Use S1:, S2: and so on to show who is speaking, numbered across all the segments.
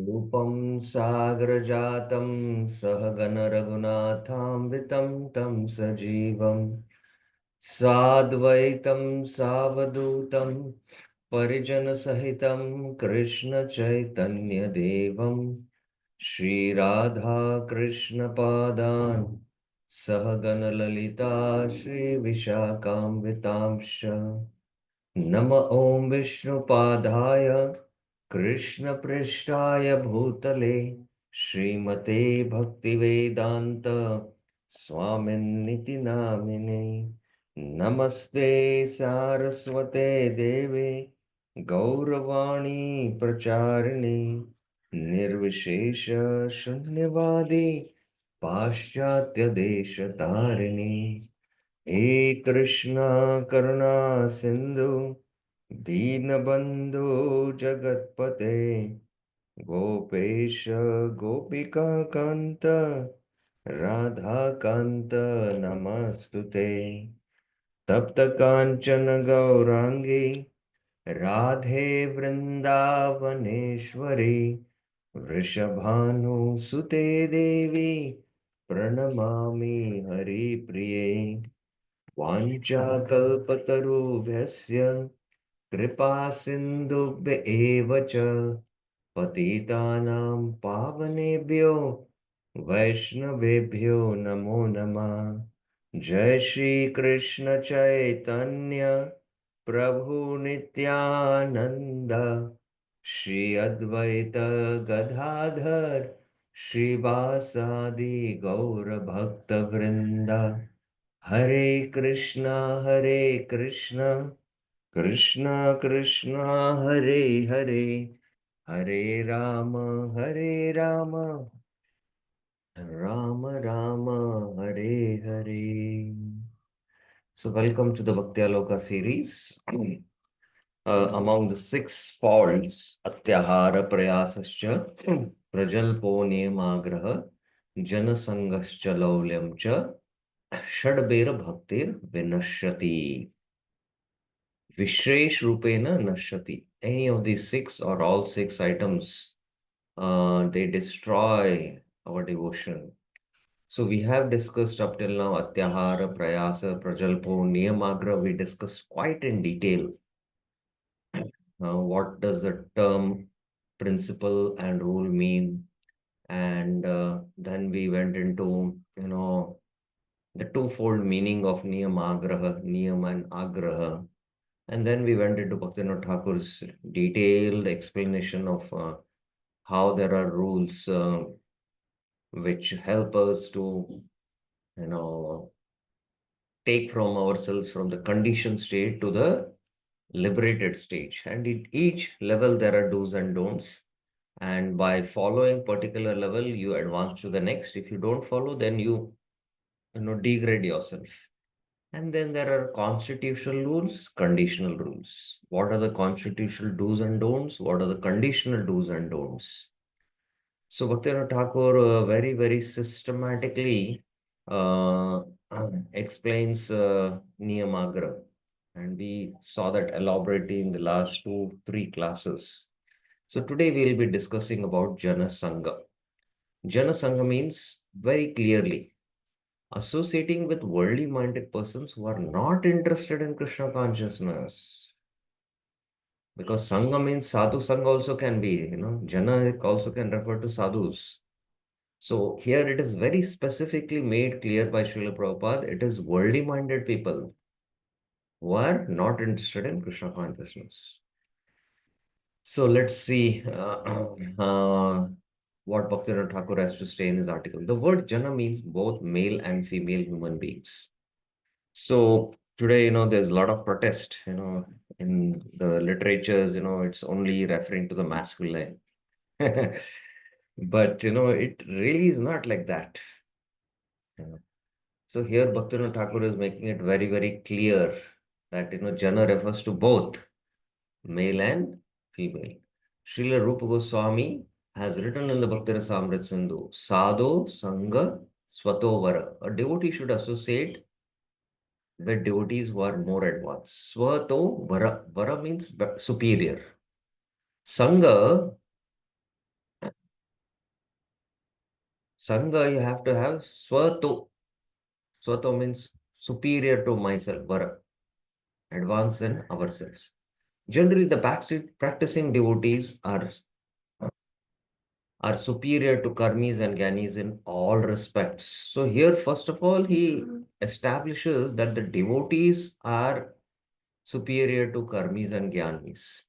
S1: रूपं सागरजातं सहगण रघुनाथान्वितं तं सजीवं साद्वैतं सावधूतं परिजनसहितं कृष्णचैतन्यदेवं श्रीराधा कृष्णपादान् सहगणललिता श्रीविशाखान्वितांश्च नम ॐ विष्णुपादाय कृष्णपृष्ठाय भूतले श्रीमते भक्तिवेदान्त स्वामिन्निति नामिने नमस्ते सारस्वते देवे गौरवाणी प्रचारिणे निर्विशेष शून्यवादी पाश्चात्य देश तारिणे हे कृष्णा करुणा सिंधु दीनबंधु जगतपते गोपेश गोपिका कांत राधा कांत नमस्तुते तप्त कांचन गौरांगी राधे वृंदावनेश्वरी वृषभानुसुते देवी प्रणमामि हरिप्रिये वाञ्छाकल्पतरुभ्यस्य कृपा सिन्धुभ्य एव च पतितानां पावनेभ्यो वैष्णवेभ्यो नमो नमः जय श्री कृष्ण चैतन्य प्रभु नित्यानंद श्री अद्वैत गदाधर श्रीवासादि गौर भक्त वृंदा हरे Krishna Krishna Krishna Hare Hare Hare Ram Ram Ram Ram Hare Hare. So welcome to the Bhaktyaloka series. Among the six faults, Atyahara Prayasascha, Prajalpo Niyamagraha, Janasangascha Laulyam cha, Shadbera Bhaktir Vinashyati. Vishresh Rupena Nashyati. Any of these six or all six items, they destroy our devotion. So we have discussed up till now Atyahara, Prayasa, Prajalpo, Niyamagra. We discussed quite in detail what does the term principle and rule mean. And then we went into, the twofold meaning of Niyamagraha, Niyam and Agraha. And then we went into Bhaktivinoda Thakur's detailed explanation of how there are rules which help us to, you know, take from ourselves from the conditioned state to the liberated stage. And at each level, there are do's and don'ts. And by following particular level, you advance to the next. If you don't follow, then you degrade yourself. And then there are constitutional rules, conditional rules. What are the constitutional do's and don'ts? What are the conditional do's and don'ts? So Bhaktivinoda Thakur very, very systematically uh, explains Niyamagra. And we saw that elaborately in the last two, three classes. So today we'll be discussing about Jana Sanga. Jana Sanga means very clearly associating with worldly minded persons who are not interested in Krishna consciousness. Because Sangha means sadhu Sangha also can be, Jana also can refer to sadhus. So here it is very specifically made clear by Srila Prabhupada, it is worldly minded people who are not interested in Krishna consciousness. So let's see what Bhaktivinoda Thakur has to say in his article. The word Jana means both male and female human beings. So today, there's a lot of protest, in the literatures, it's only referring to the masculine. But, it really is not like that. So here Bhaktivinoda Thakur is making it very, very clear that, Jana refers to both male and female. Srila Rupa Goswami has written in the Bhakti Rasamrita Sindhu, Sadho Sangha Swatovara. A devotee should associate with devotees who are more advanced. Swato Vara. Vara means superior. Sanga, Sanga, you have to have swato. Swato means superior to myself, vara, advanced than ourselves. Generally, the practicing devotees are superior to karmis and gyanis in all respects. So here, first of all, he establishes that the devotees are superior to karmis and gyanis.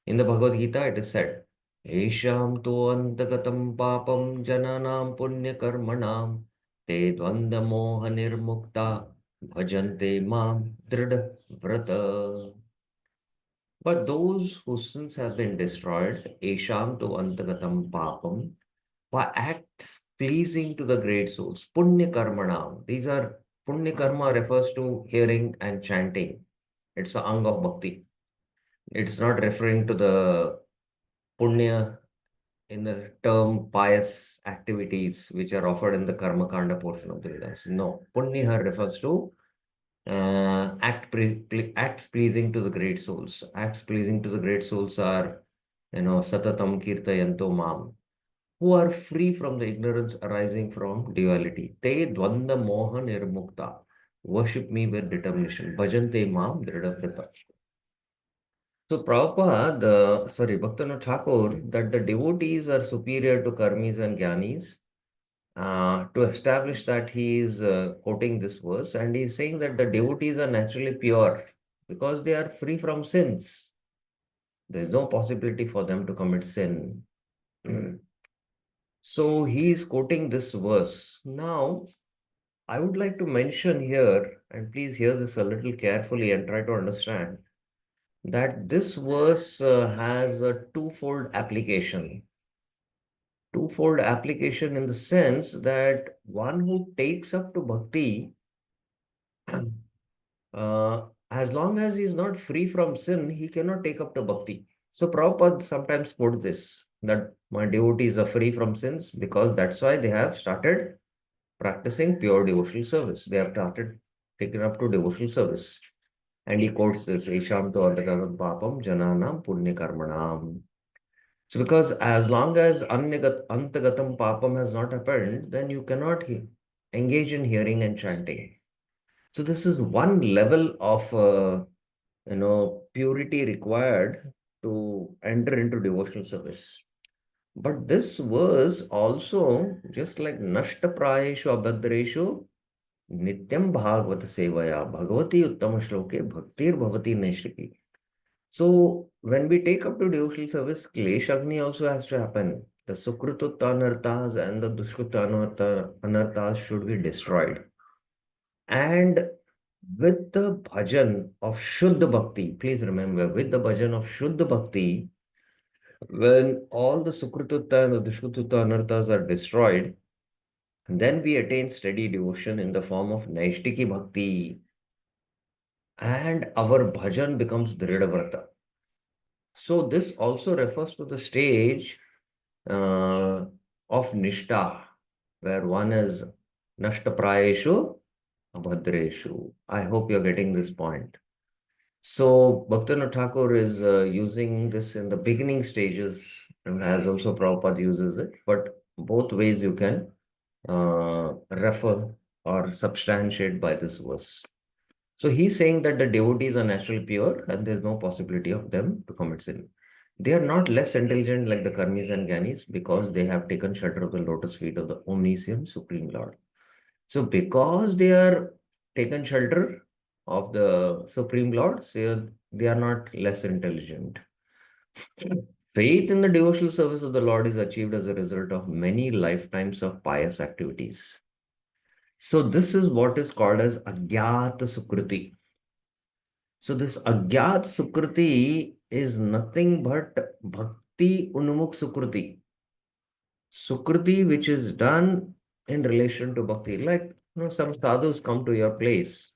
S1: In the Bhagavad Gita, it is said, Esham tu antagatam papam jananam punya karmanam te dvanda moha nirmukta bhajante mam drida vrata. But those whose sins have been destroyed, Esham tu antagatam papam, by acts pleasing to the great souls, punya karmanam. These are punya karma refers to hearing and chanting. It's the ang of bhakti. It's not referring to the punya in the term pious activities which are offered in the karma kanda portion of the Vedas. No, punya refers to acts pleasing to the great souls. Acts pleasing to the great souls are, satatam kirtayanto mam, who are free from the ignorance arising from duality. Te dvanda moha nirmukta. Worship me with determination. Bhajante mam dridhavrita. So Prabhupada, Bhaktivinoda Thakur, that the devotees are superior to karmis and jnanis, to establish that he is quoting this verse, and he is saying that the devotees are naturally pure because they are free from sins. There is no possibility for them to commit sin. So he is quoting this verse. Now, I would like to mention here, and please hear this a little carefully and try to understand, that this verse has a twofold application. Twofold application in the sense that one who takes up to bhakti, as long as he is not free from sin, he cannot take up to bhakti. So Prabhupada sometimes quotes this, that my devotees are free from sins because that's why they have started practicing pure devotional service. They have started taken up to devotional service. And he quotes this, Isham to Antagatam Papam Jananam Punya Karmanam. So because as long as Antagatam Papam has not happened, then you cannot engage in hearing and chanting. So this is one level of purity required to enter into devotional service. But this verse also, just like Nashta Prayeshu Abhadreshu, Nityam Bhagavata Sevaya, Bhagavati Uttama Shloke, Bhaktir Bhavati Naishriki. So when we take up to devotional service, Kleshagni also has to happen. The Sukrututta anarthas and the Dushkrutta anarthas should be destroyed. And with the bhajan of Shuddha Bhakti, please remember, with the bhajan of Shuddha Bhakti, when all the Sukrututta and the Dushkrutta anarthas are destroyed, then we attain steady devotion in the form of Naishtiki Bhakti. And our bhajan becomes Dridhavrata. So this also refers to the stage of Nishta, where one is Nashtaprayeshu, Abhadreshu. I hope you're getting this point. So Bhaktivinoda Thakur is using this in the beginning stages, and as also Prabhupada uses it, but both ways you can refer or substantiate by this verse. So he's saying that the devotees are naturally pure and there's no possibility of them to commit sin. They are not less intelligent like the karmis and gyanis because they have taken shelter of the lotus feet of the omniscient Supreme Lord. So because they are taken shelter of the Supreme Lord, so they are not less intelligent. Faith in the devotional service of the Lord is achieved as a result of many lifetimes of pious activities. So this is what is called as Agyata Sukriti. So this Agyat Sukriti is nothing but Bhakti Unmukh Sukriti. Sukriti which is done in relation to Bhakti. Like, some sadhus come to your place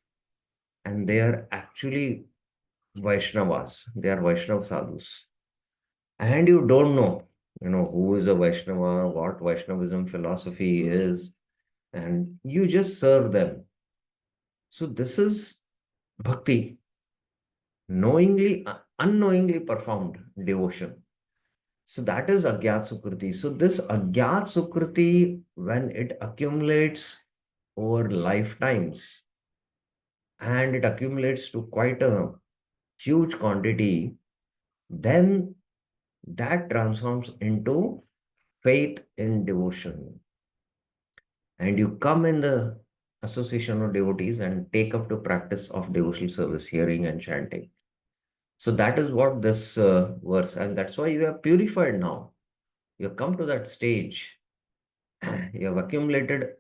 S1: and they are actually Vaishnavas. They are Vaishnava sadhus. And you don't know, who is a Vaishnava, what Vaishnavism philosophy is, and you just serve them. So this is Bhakti, knowingly, unknowingly performed devotion. So that is Agyat Sukriti. So this Agyat Sukriti, when it accumulates over lifetimes and it accumulates to quite a huge quantity, then that transforms into faith in devotion. And you come in the association of devotees and take up to practice of devotional service, hearing and chanting. So that is what this verse, and that's why you are purified now. You have come to that stage. You have accumulated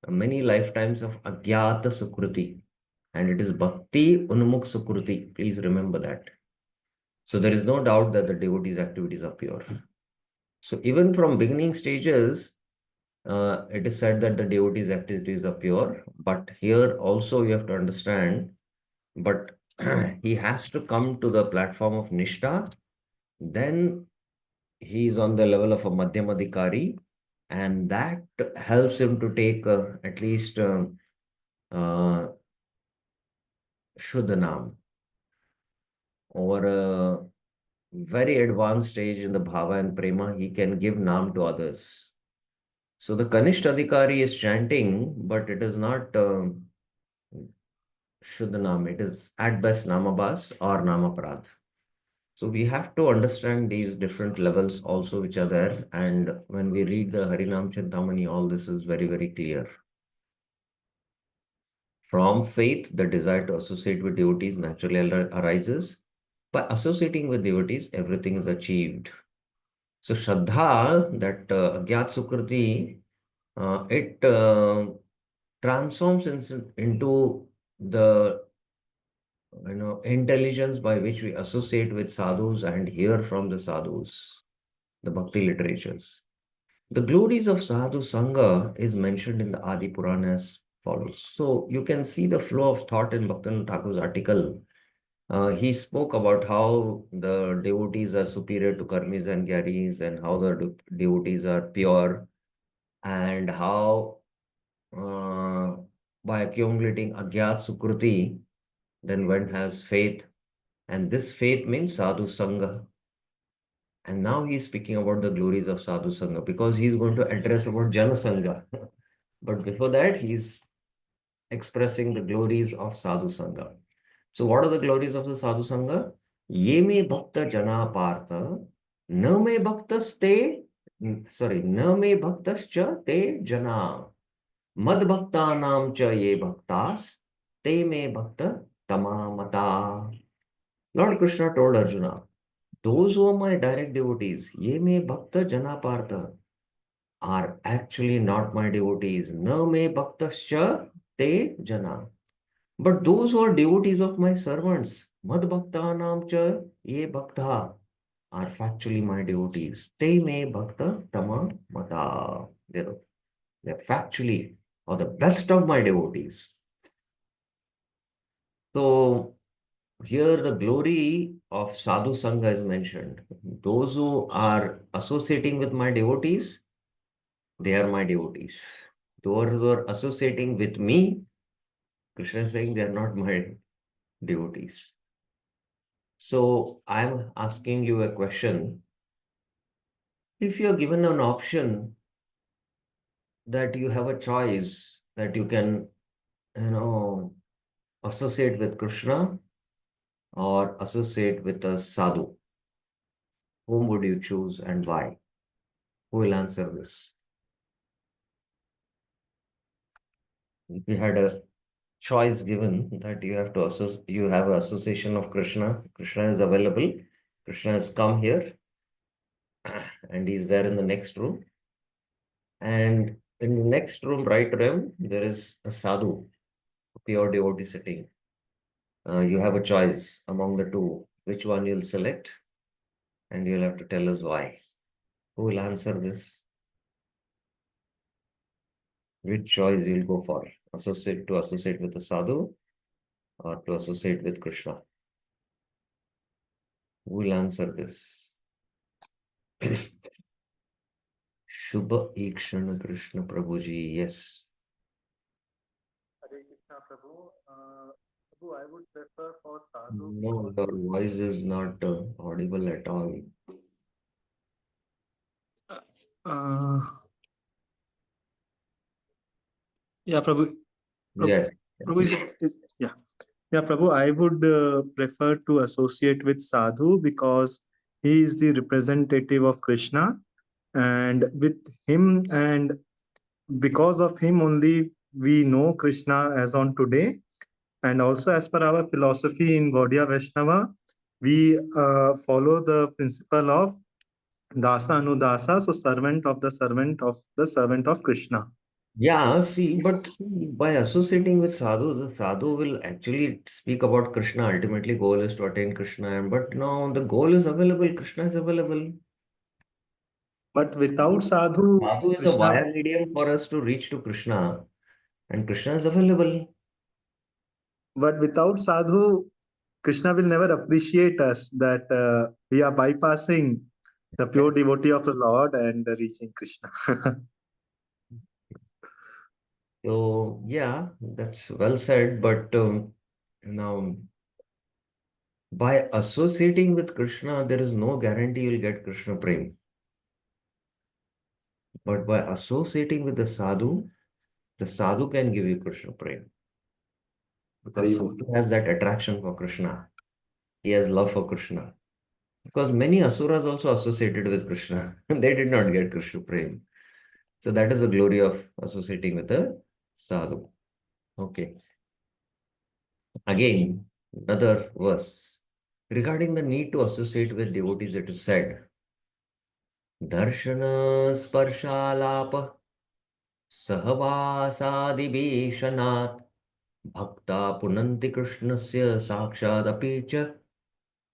S1: many lifetimes of Agyata Sukruti, and it is Bhakti Unmukh Sukruti. Please remember that. So there is no doubt that the devotee's activities are pure. So even from beginning stages, it is said that the devotee's activities are pure. But here also you have to understand, but he has to come to the platform of Nishtha, then he is on the level of a Madhyamadikari, and that helps him to take at least uh, Shuddhanam over a very advanced stage in the Bhava and Prema, he can give Nam to others. So the Kanishta Adhikari is chanting, but it is not Shuddhanam, it is at best Namabhas or Namaprad. So we have to understand these different levels also which are there. And when we read the Harinam Chintamani, all this is very, very clear. From faith, the desire to associate with devotees naturally arises. By associating with devotees, everything is achieved. So Shraddha, that Agyat Sukriti, it transforms into the intelligence by which we associate with sadhus and hear from the sadhus, the bhakti literatures. The glories of sadhu Sanga is mentioned in the Adi Purana as follows. So you can see the flow of thought in Bhaktivinoda Thakur's article. He spoke about how the devotees are superior to karmis and gyaris, and how the devotees are pure, and how by accumulating agyat sukruti, then one has faith, and this faith means sadhu sangha. And now he's speaking about the glories of sadhu sangha because he's going to address about jana sangha. But before that, he's expressing the glories of sadhu sangha. So what are the glories of the sadhu sangha? Ye me bhakta jana partha, na me bhaktaste, sorry, na me bhaktascha te jana. Mad bhakta nam cha ye bhaktas, te me bhakta tamamata. Lord Krishna told Arjuna, those who are my direct devotees, ye me bhakta jana partha, are actually not my devotees. Na me bhaktascha te jana. But those who are devotees of my servants, mad bhaktanam cha ye bhakta, are factually my devotees. Te me bhakta tama mata. They're factually or the best of my devotees. So here the glory of sadhu sangha is mentioned. Those who are associating with my devotees, they are my devotees. Those who are associating with me, Krishna is saying they are not my devotees. So I'm asking you a question. If you're given an option that you have a choice that you can, you know, associate with Krishna or associate with a sadhu, whom would you choose and why? Who will answer this? If you had a choice given that you have to you have an association of Krishna, Krishna is available, Krishna has come here and he's there in the next room. And in the next room, right to him, there is a sadhu, a pure devotee sitting. You have a choice among the two, which one you'll select, and you'll have to tell us why. Who will answer this? Which choice you'll go for? Associate with the sadhu or to associate with Krishna? Who will answer this? Shubha Ikshana Krishna Prabhuji, yes.
S2: Hare Krishna Prabhu. Prabhu, I would prefer for sadhu
S1: No,
S2: because
S1: your voice is not audible at all.
S2: Uh, yeah, Prabhu. Prabhu,
S1: Yes.
S2: Prabhu yeah. Yeah, Prabhu, I would prefer to associate with Sadhu because he is the representative of Krishna, and with him, and because of him only, we know Krishna as on today. And also, as per our philosophy in Gaudiya Vaishnava, we follow the principle of Dasa Anudasa, so servant of the servant of the servant of Krishna.
S1: Yeah, see, but see, by associating with sadhu, the sadhu will actually speak about Krishna. Ultimately, goal is to attain Krishna. But no, the goal is available. Krishna is available.
S2: But without Sadhu,
S1: Sadhu is a
S2: Krishna,
S1: via medium for us to reach to Krishna, and Krishna is available.
S2: but without Sadhu, Krishna will never appreciate us that we are bypassing the pure devotee of the Lord and reaching Krishna.
S1: So, yeah, that's well said. But now, by associating with Krishna, there is no guarantee you'll get Krishna Prem. But by associating with the sadhu can give you Krishna Prem. Because
S2: Haribo.
S1: sadhu has that attraction for Krishna. He has love for Krishna. Because many asuras also associated with Krishna. They did not get Krishna Prem. So that is the glory of associating with a sadhu. Okay. Again, another verse. Regarding the need to associate with devotees, it is said, Darshana Sparshalapa Sahavasadivishanat Bhakta Punanti Krishnasya Sakshadapi cha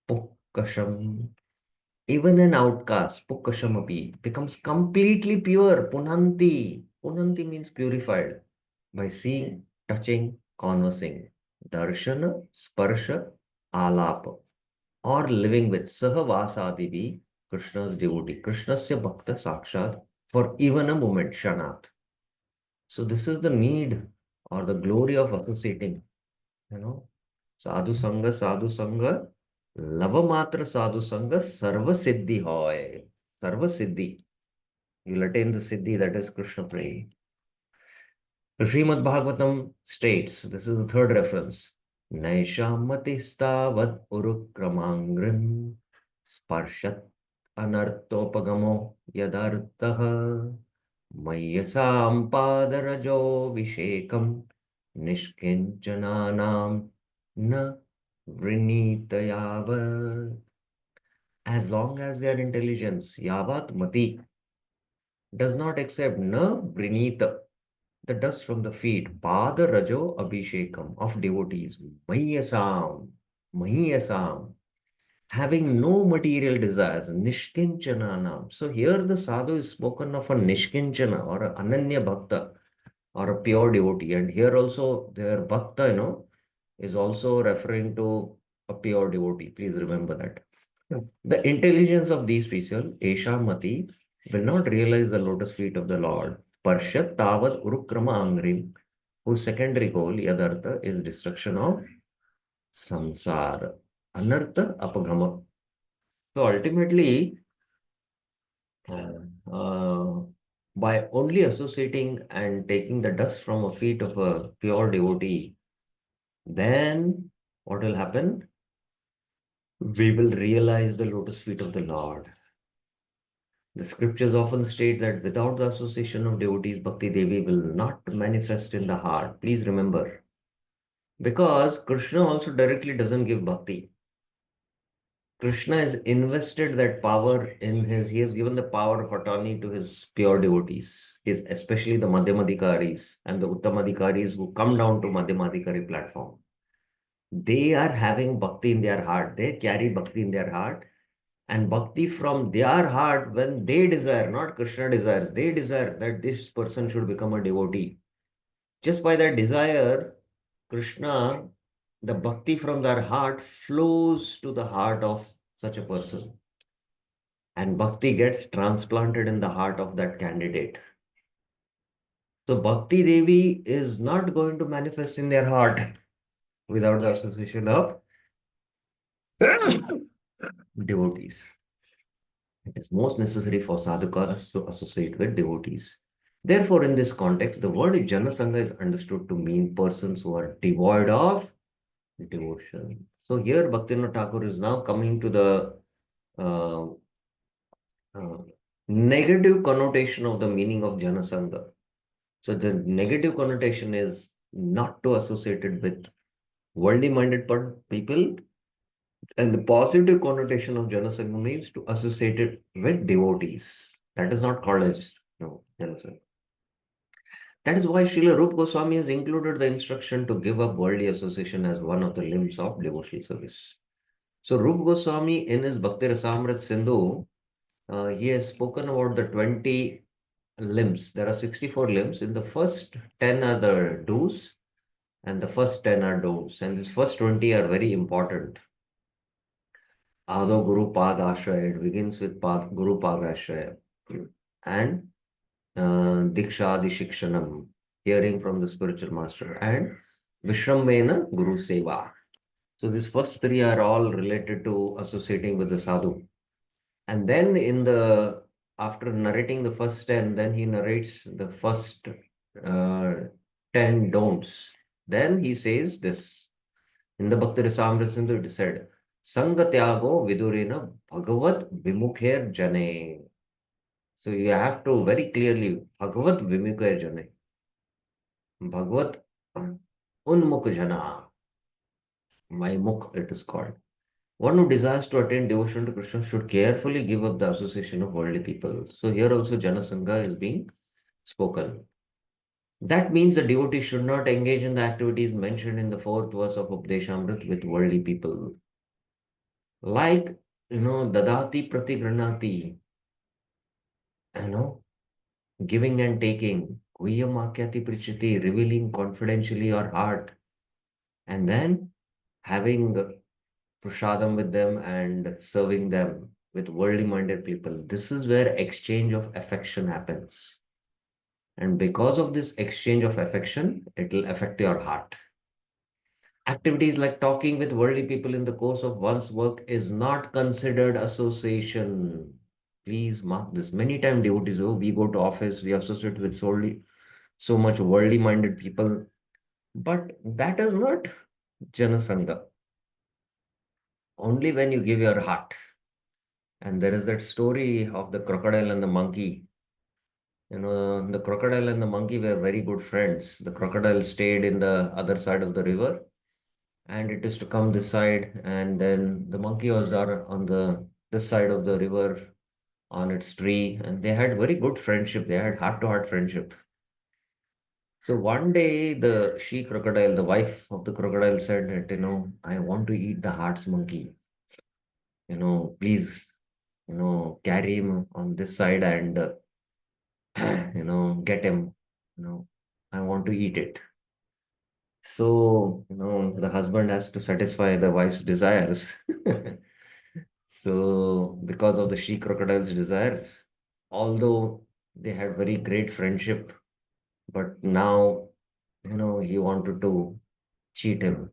S1: Pukkasham. Even an outcast, Pukkashamapi, becomes completely pure. Punanti. Punanti means purified by seeing, touching, conversing. Darshana, Sparsha, Alapa, or living with Sahavasadivi, Krishna's devotee, Krishnasya Bhakta Sakshat, for even a moment, Shanat. So this is the need or the glory of associating, you know. Sadhu Sanga, Lava Matra Sadhu Sanga, Sarva Siddhi Hoy. Sarva Siddhi. You'll attain the Siddhi that is Krishna Prem. The Srimad Bhagavatam states, this is the third reference, Naishamatistavat Urukramangrim Sparshat Anartopagamo Yadartaha Mayasam Padarajo Vishekam Nishkinchananam Na Vrinitayavat. As long as their intelligence, Yavat Mati, does not accept Na Vrinita, the dust from the feet, Pada Rajo Abhishekam of devotees, Mahiyasam, Mahiyasam, having no material desires, Nishkinchananam. So here the sadhu is spoken of a Nishkinchana or a Ananya Bhakta or a pure devotee. And here also their Bhakta, is also referring to a pure devotee. Please remember that. The intelligence of these people, Esha Mati, will not realize the lotus feet of the Lord. Parshat Tavad Urukrama Angrim, whose secondary goal, Yadartha, is destruction of samsara. Anartha Apagama. So ultimately, uh, uh, by only associating and taking the dust from a feet of a pure devotee, then what will happen? We will realize the lotus feet of the Lord. The scriptures often state that without the association of devotees, Bhakti Devi will not manifest in the heart. Please remember. Because Krishna also directly doesn't give bhakti. Krishna has invested that power in he has given the power of attorney to his pure devotees, especially the Madhyamadhikaris and the Uttamadhikaris who come down to Madhyamadhikari platform. They are having bhakti in their heart. They carry bhakti in their heart. And bhakti from their heart, when they desire, not Krishna desires, they desire that this person should become a devotee. Just by that desire, Krishna, the bhakti from their heart flows to the heart of such a person. And bhakti gets transplanted in the heart of that candidate. So Bhakti Devi is not going to manifest in their heart without the association of devotees. It is most necessary for sadhakas to associate with devotees. Therefore, in this context, the word Janasanga is understood to mean persons who are devoid of devotion. So here Bhaktivinoda Thakur is now coming to the uh, uh, negative connotation of the meaning of Janasanga. So the negative connotation is not to associate it with worldly minded people, and the positive connotation of Janasanga means to associate it with devotees. That is not called as Janasanga. That is why Srila Rupa Goswami has included the instruction to give up worldly association as one of the limbs of devotional service. So Rupa Goswami in his Bhakti Rasamrit Sindhu, he has spoken about the 20 limbs. There are 64 limbs. In the first 10 are the do's and the first 10 are don'ts. And these first 20 are very important. Ado Guru Pad Ashraya, it begins with Guru Pad Ashraya. And Diksha Shikshanam, hearing from the spiritual master. And Vishramena Guru Seva. So these first three are all related to associating with the sadhu. And then after narrating the first 10, then he narrates the first 10 don'ts. Then he says this. In the Bhakti Rasamrita Sindhu, it is said, Sanga Tyago Vidurena Bhagavat Vimukher Jane. So you have to very clearly, Bhagavat Vimukher Jane. Bhagavat Unmukh Jana. My Mukh, it is called. One who desires to attain devotion to Krishna should carefully give up the association of worldly people. So here also Jana Sangha is being spoken. That means the devotee should not engage in the activities mentioned in the fourth verse of Updeshamrit with worldly people. Like, dadati pratigranati, giving and taking, guhyamakyati prichiti, revealing confidentially your heart, and then having prasadam with them and serving them with worldly minded people. This is where exchange of affection happens. And because of this exchange of affection, it will affect your heart. Activities like talking with worldly people in the course of one's work is not considered association. Please mark this. Many times devotees, we go to office, we associate with so much worldly minded people. But that is not Janasanga. Only when you give your heart. And there is that story of the crocodile and the monkey. The crocodile and the monkey were very good friends. The crocodile stayed in the other side of the river and it is to come this side. And then the monkey was on this side of the river on its tree. And they had very good friendship. They had heart-to-heart friendship. So one day the she crocodile, the wife of the crocodile said that, I want to eat the heart's monkey. Please, carry him on this side and get him, I want to eat it. So, the husband has to satisfy the wife's desires. So, because of the she crocodile's desire, although they had very great friendship, but now, he wanted to cheat him.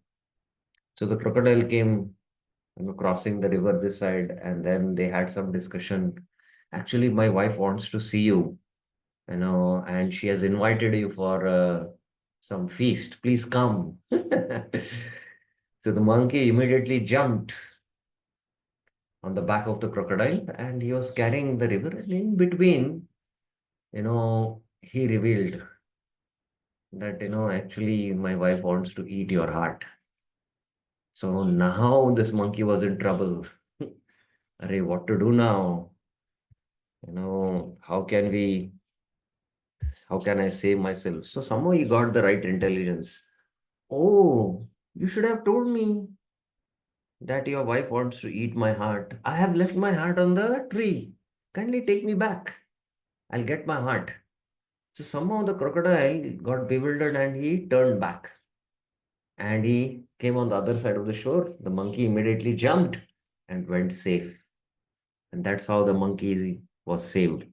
S1: So the crocodile came, crossing the river this side, and then they had some discussion. Actually, my wife wants to see you, and she has invited you for some feast. Please come. So the monkey immediately jumped on the back of the crocodile and he was carrying the river. And in between, he revealed that, actually, my wife wants to eat your heart. So now this monkey was in trouble. Array, what to do now? How can I save myself? So somehow he got the right intelligence. Oh, you should have told me that your wife wants to eat my heart. I have left my heart on the tree. Kindly take me back. I'll get my heart. So somehow the crocodile got bewildered and he turned back. And he came on the other side of the shore. The monkey immediately jumped and went safe. And that's how the monkey was saved.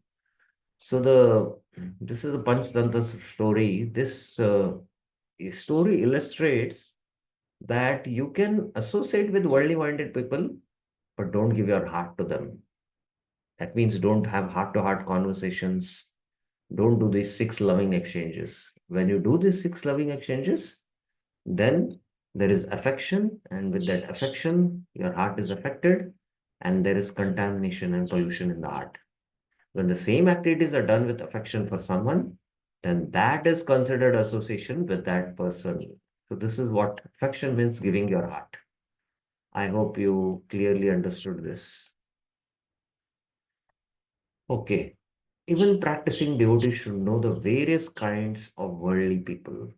S1: So this is a Panchtantra story. This story illustrates that you can associate with worldly minded people, but don't give your heart to them. That means don't have heart-to-heart conversations. Don't do these six loving exchanges. When you do these six loving exchanges, then there is affection, and with that affection, your heart is affected, and there is contamination and pollution in the heart. When the same activities are done with affection for someone, then that is considered association with that person. So this is what affection means, giving your heart. I hope you clearly understood this. Okay. Even practicing devotees should know the various kinds of worldly people.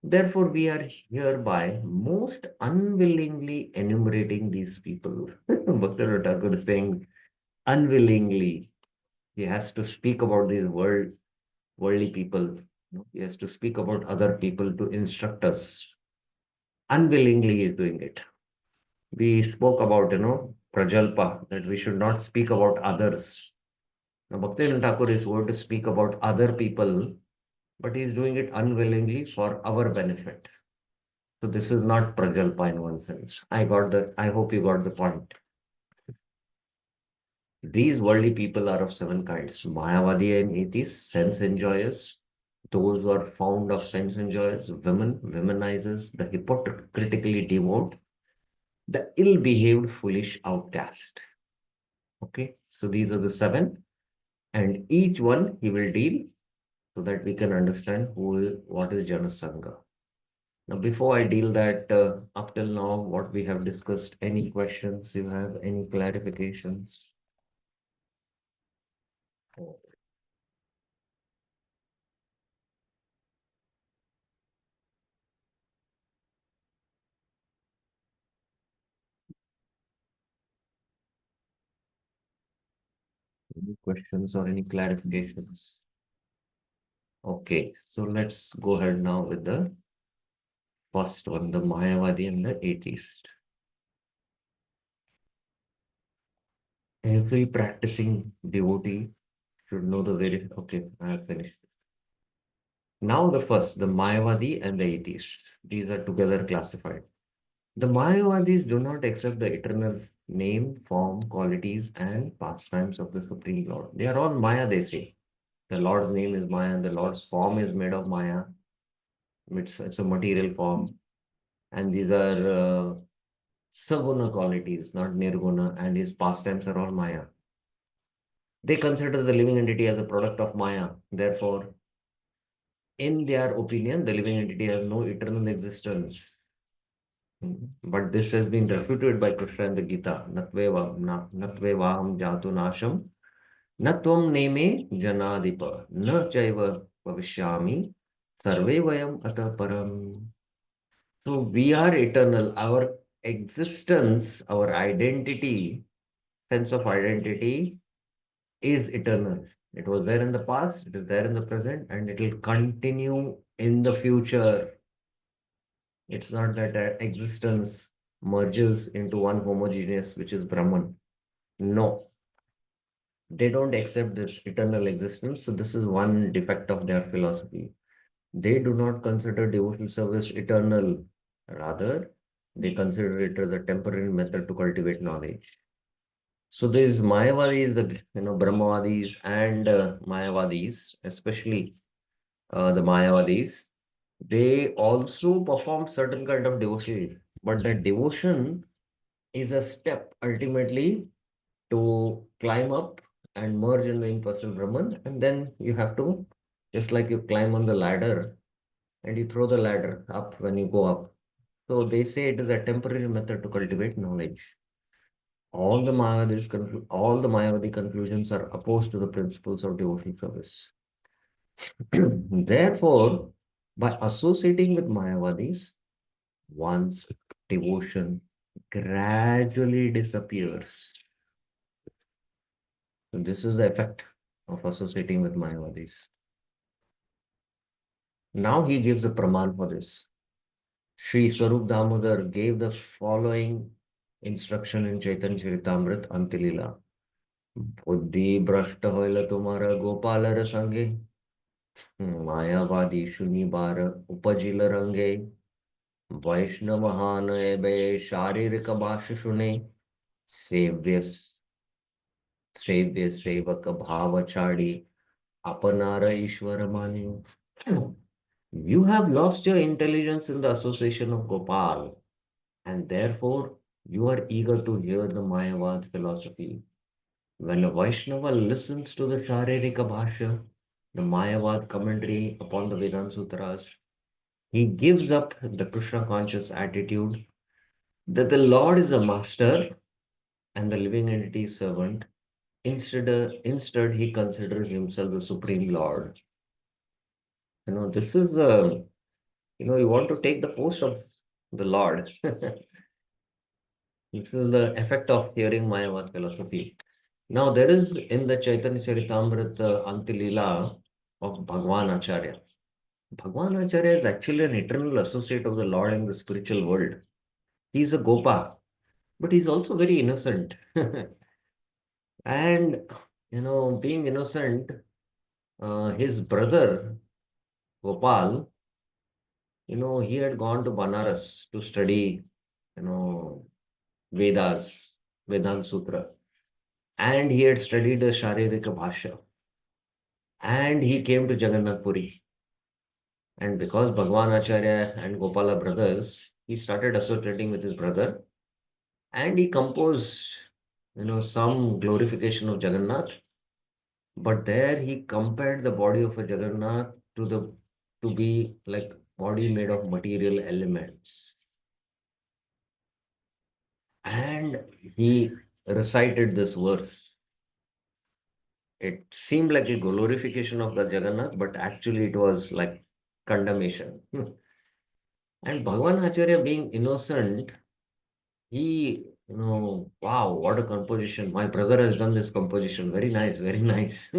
S1: Therefore, we are hereby most unwillingly enumerating these people. Bhaktivinoda Thakur is saying unwillingly. He has to speak about these worldly people. He has to speak about other people to instruct us. Unwillingly, he is doing it. We spoke about, Prajalpa, that we should not speak about others. Now, Bhaktivinoda Thakur is going to speak about other people, but he is doing it unwillingly for our benefit. So this is not Prajalpa in one sense. I hope you got the point. These worldly people are of seven kinds. Mayavadi and atheists, sense enjoyers, those who are fond of sense enjoyers, women, womanizers, the hypocritically devout, the ill-behaved, foolish outcast. Okay, so these are the seven, and each one he will deal so that we can understand what is Jana Sanga. Now, before I deal that, up till now, what we have discussed, any questions you have, any clarifications? Any questions or any clarifications? Okay, so let's go ahead now with the first one, the Mayavadi and the atheist. Every practicing devotee should know the very. Okay, I have finished. Now the first, the Mayavadi and the atheist. These are together classified. The Mayavadis do not accept the eternal name, form, qualities, and pastimes of the Supreme Lord. They are all Maya, they say. The Lord's name is Maya, the Lord's form is made of Maya. It's a material form. And these are Saguna qualities, not Nirguna, and his pastimes are all Maya. They consider the living entity as a product of Maya. Therefore, in their opinion, the living entity has no eternal existence. But this has been refuted by Krishna in the Gita. Natvevaham jatu nasham, natvam neme janadipa, na chaiva pavishyami, sarve vayam ata param. So we are eternal. Our existence, our identity, sense of identity is eternal. It was there in the past, it is there in the present, and it will continue in the future. It's not that existence merges into one homogeneous, which is Brahman. No, they don't accept this eternal existence. So this is one defect of their philosophy. They do not consider devotional service eternal. Rather, they consider it as a temporary method to cultivate knowledge. So these Mayavadis, Brahmavadis and Mayavadis, especially the Mayavadis, they also perform certain kind of devotion, but that devotion is a step ultimately to climb up and merge in the impersonal Brahman, and then you have to, just like you climb on the ladder and you throw the ladder up when you go up. So they say it is a temporary method to cultivate knowledge. All the Mayavadi conclusions are opposed to the principles of devotional service. Therefore, by associating with Mayavadis, one's devotion gradually disappears. So this is the effect of associating with Mayavadis. Now he gives a praman for this. Sri Swarup Damodar gave the following instruction in Chaitanya Charitamrita Antilila. बुद्धि भ्रष्ट होइल तुम्हारा गोपाल संगे मायावादी शुनि बार उपजिल रंगे वैष्णव हान एबे शारीरिक भाष सुने सेव्य सेव्य सेवक भाव छाड़ी अपनार ईश्वर मान्यो. You have lost your intelligence in the association of Gopal, and therefore you are eager to hear the Mayavad philosophy. When a Vaishnava listens to the Sharirika Bhashya, the Mayavad commentary upon the Vedanta Sutras, he gives up the Krishna conscious attitude that the Lord is a master and the living entity is servant. Instead, he considers himself the supreme Lord. This is you want to take the post of the Lord. This is the effect of hearing Mayavad philosophy. Now, there is in the Chaitanya Charitamrita Antilila of Bhagwan Acharya. Bhagwan Acharya is actually an eternal associate of the Lord in the spiritual world. He's a Gopa, but he's also very innocent. And, being innocent, his brother, Gopal, he had gone to Banaras to study, you know, Vedas, Vedanta Sutra. And he had studied the Sharirika Bhashya. And he came to Jagannath Puri. And because Bhagwan Acharya and Gopala brothers, he started associating with his brother and he composed, some glorification of Jagannath. But there he compared the body of a Jagannath to be like body made of material elements. And he recited this verse. It seemed like a glorification of the Jagannath, but actually it was like condemnation. And Bhagavan Acharya being innocent, he, wow, what a composition. My brother has done this composition. Very nice, very nice.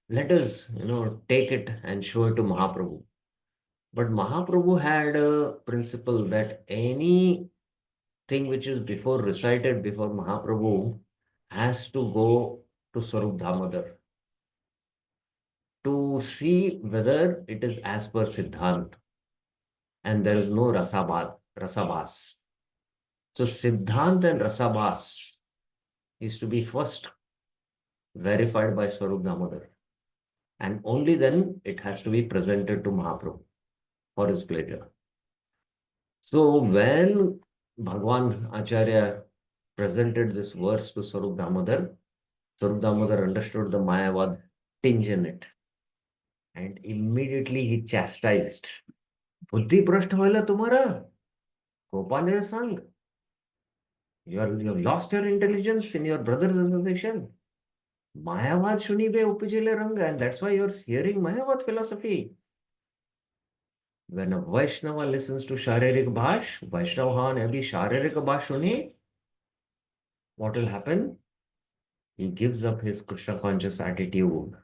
S1: Let us, take it and show it to Mahaprabhu. But Mahaprabhu had a principle that anything which is before recited before Mahaprabhu has to go to Swarup Damodar to see whether it is as per Siddhant and there is no Rasabas. So Siddhant and Rasabas is to be first verified by Swarup Damodar. And only then it has to be presented to Mahaprabhu for his pleasure. So when Bhagwan Acharya presented this verse to Swarup Damodar understood the Mayavad tinge in it. And immediately he chastised. Buddhi prashta hoila tumhara. Gopal is Sang. You have lost your intelligence in your brother's association. Mayavad shunibe upijile ranga, and that's why you're hearing Mayavad philosophy. When a Vaishnava listens to Sharirik Bhash, Vaishnava ne abhi Sharirik Bhash suni, what will happen? He gives up his Krishna conscious attitude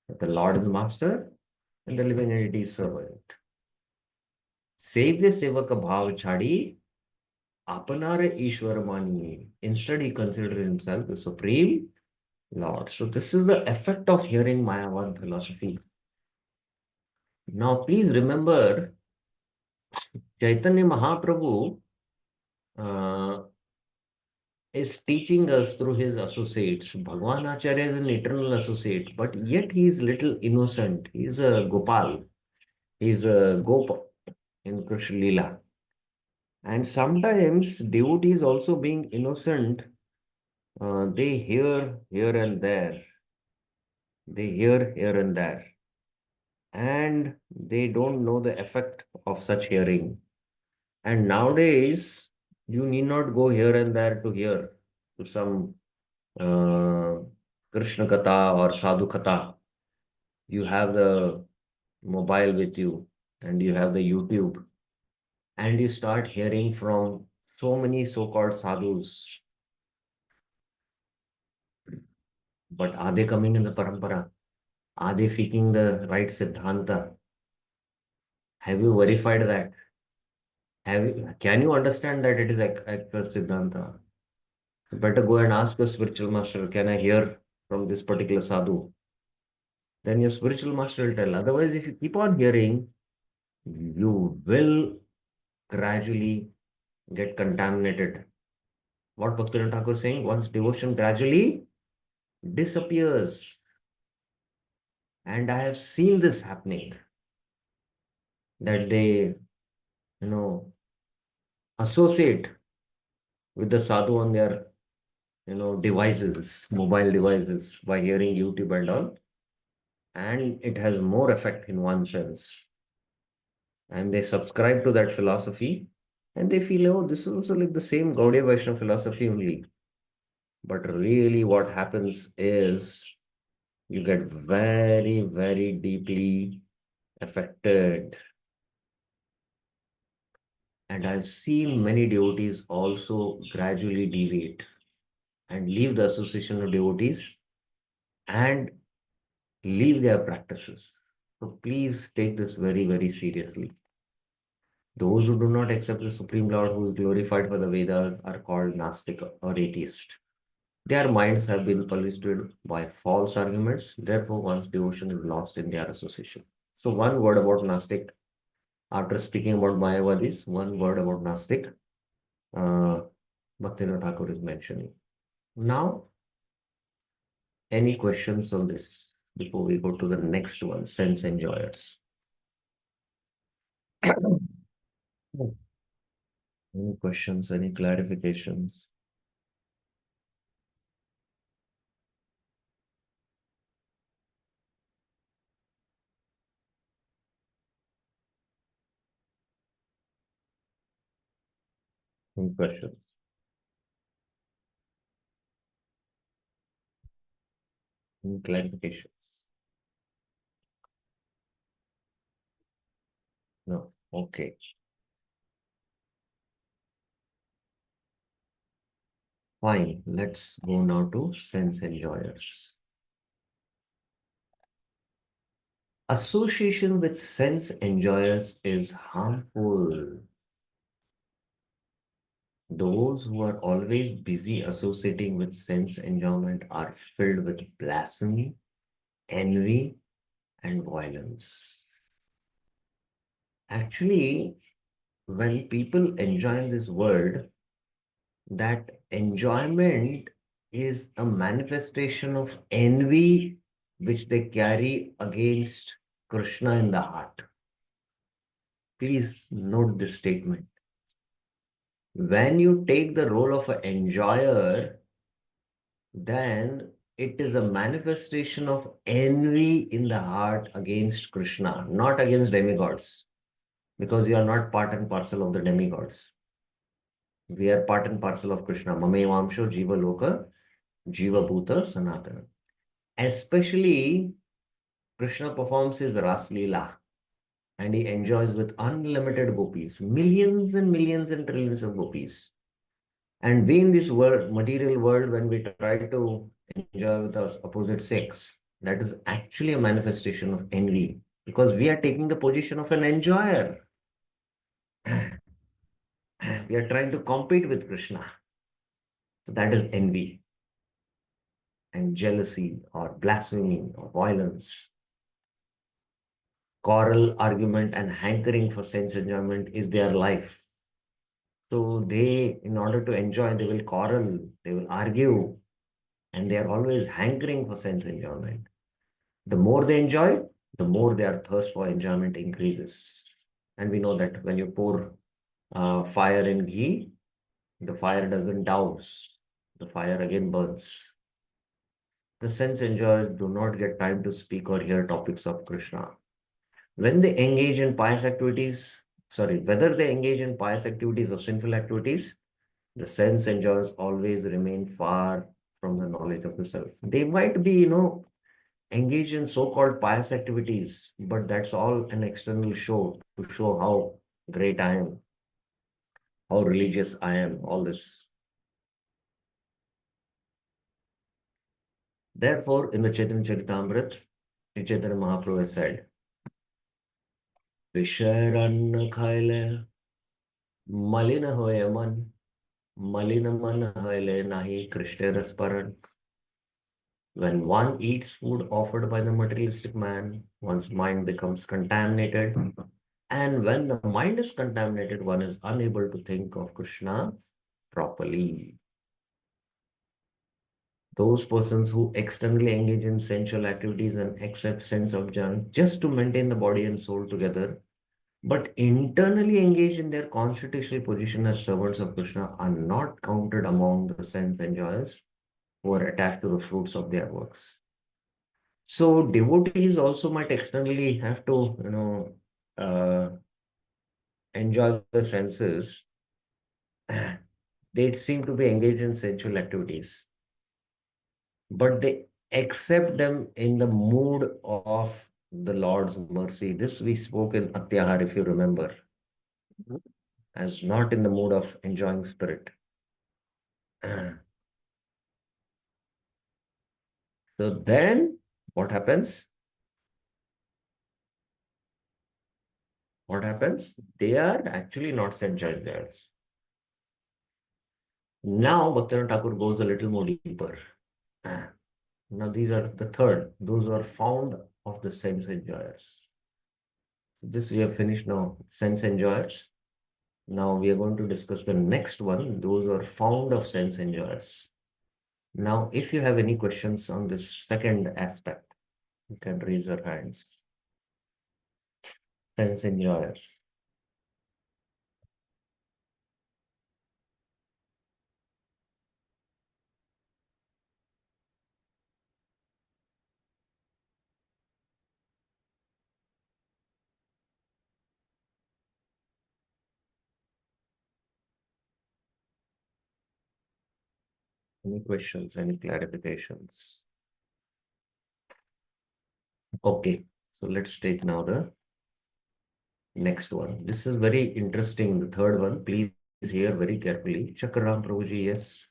S1: that the Lord is master and the living entity is servant. Sevya sevaka bhav chadi, apanare Ishwar mani. Instead, he considers himself the supreme Lord. So this is the effect of hearing Mayavad philosophy. Now, please remember, Chaitanya Mahaprabhu uh, is teaching us through his associates. Bhagwan Acharya is an eternal associate, but yet he is little innocent. He is a Gopal. He is a Gopa in Krishna Lila. And sometimes devotees also being innocent, they hear here and there. They hear here and there. And they don't know the effect of such hearing. And nowadays, you need not go here and there to hear to some Krishna Katha or Sadhu Katha. You have the mobile with you and you have the YouTube and you start hearing from so many so-called sadhus. But are they coming in the parampara? Are they seeking the right Siddhanta? Have you verified that? Can you understand that it is actual Siddhanta? You better go and ask your spiritual master, can I hear from this particular sadhu? Then your spiritual master will tell. Otherwise, if you keep on hearing, you will gradually get contaminated. What Bhaktivinoda Thakur is saying, once devotion gradually disappears. And I have seen this happening, that they, associate with the sadhu on their, devices, mobile devices, by hearing YouTube and all. And it has more effect in one sense. And they subscribe to that philosophy and they feel, oh, this is also like the same Gaudiya Vaishnava philosophy only. But really, what happens is you get very, very deeply affected. And I've seen many devotees also gradually deviate and leave the association of devotees and leave their practices. So please take this very, very seriously. Those who do not accept the Supreme Lord who is glorified for the Vedas are called Gnostic or atheist. Their minds have been polluted by false arguments. Therefore, one's devotion is lost in their association. So, one word about Gnostic. After speaking about Mayavadis, one word about Gnostic. Uh, Bhaktivinoda Thakur is mentioning. Now, any questions on this before we go to the next one, sense enjoyers? Any questions, any clarifications? Any questions? Any clarifications? No. Okay. Fine. Let's go now to sense enjoyers. Association with sense enjoyers is harmful. Those who are always busy associating with sense enjoyment are filled with blasphemy, envy, and violence. Actually, when people enjoy in this world, that enjoyment is a manifestation of envy which they carry against Krishna in the heart. Please note this statement. When you take the role of an enjoyer, then it is a manifestation of envy in the heart against Krishna, not against demigods, because you are not part and parcel of the demigods. We are part and parcel of Krishna. Mamevamsho Jiva Loka, Jiva Bhuta Sanatana. Especially, Krishna performs his Ras Leela and he enjoys with unlimited gopis, millions and millions and trillions of gopis. And we in this world, material world, when we try to enjoy with the opposite sex, that is actually a manifestation of envy because we are taking the position of an enjoyer. We are trying to compete with Krishna. So that is envy and jealousy or blasphemy or violence. Quarrel, argument, and hankering for sense enjoyment is their life. So they, in order to enjoy, they will quarrel, they will argue, and they are always hankering for sense enjoyment. The more they enjoy, the more their thirst for enjoyment increases. And we know that when you pour fire in ghee, the fire doesn't douse, the fire again burns. The sense enjoyers do not get time to speak or hear topics of Krishna. When they engage in pious activities, whether they engage in pious activities or sinful activities, the sense enjoyers always remain far from the knowledge of the self. They might be, engage in so-called pious activities, but that's all an external show to show how great I am, how religious I am, all this. Therefore, in the Chaitanya Charitamrita, Sri Chaitanya Mahaprabhu has said, Visharanna khaile, malina hoye man, malina man hoyle nahi Krishna rasparan. When one eats food offered by the materialistic man, one's mind becomes contaminated. And when the mind is contaminated, one is unable to think of Krishna properly. Those persons who externally engage in sensual activities and accept sense of jhana just to maintain the body and soul together, but internally engaged in their constitutional position as servants of Krishna are not counted among the sense enjoyers who are attached to the fruits of their works. So devotees also might externally have to, enjoy the senses. They seem to be engaged in sensual activities, but they accept them in the mood of the Lord's mercy. This we spoke in Atyahar, if you remember, as not in the mood of enjoying spirit. So then what happens? What happens? They are actually not sensual there. Now Bhaktivinoda Thakur goes a little more deeper. Now these are the third, those who are found of the sense enjoyers. This we have finished now, sense enjoyers. Now we are going to discuss the next one, those who are found of sense enjoyers. Now, if you have any questions on this second aspect, you can raise your hands. Sense enjoyers. Any questions, any clarifications? Okay, so let's take now the next one. This is very interesting. The third one, please hear very carefully. Chakram Prabhuji, yes.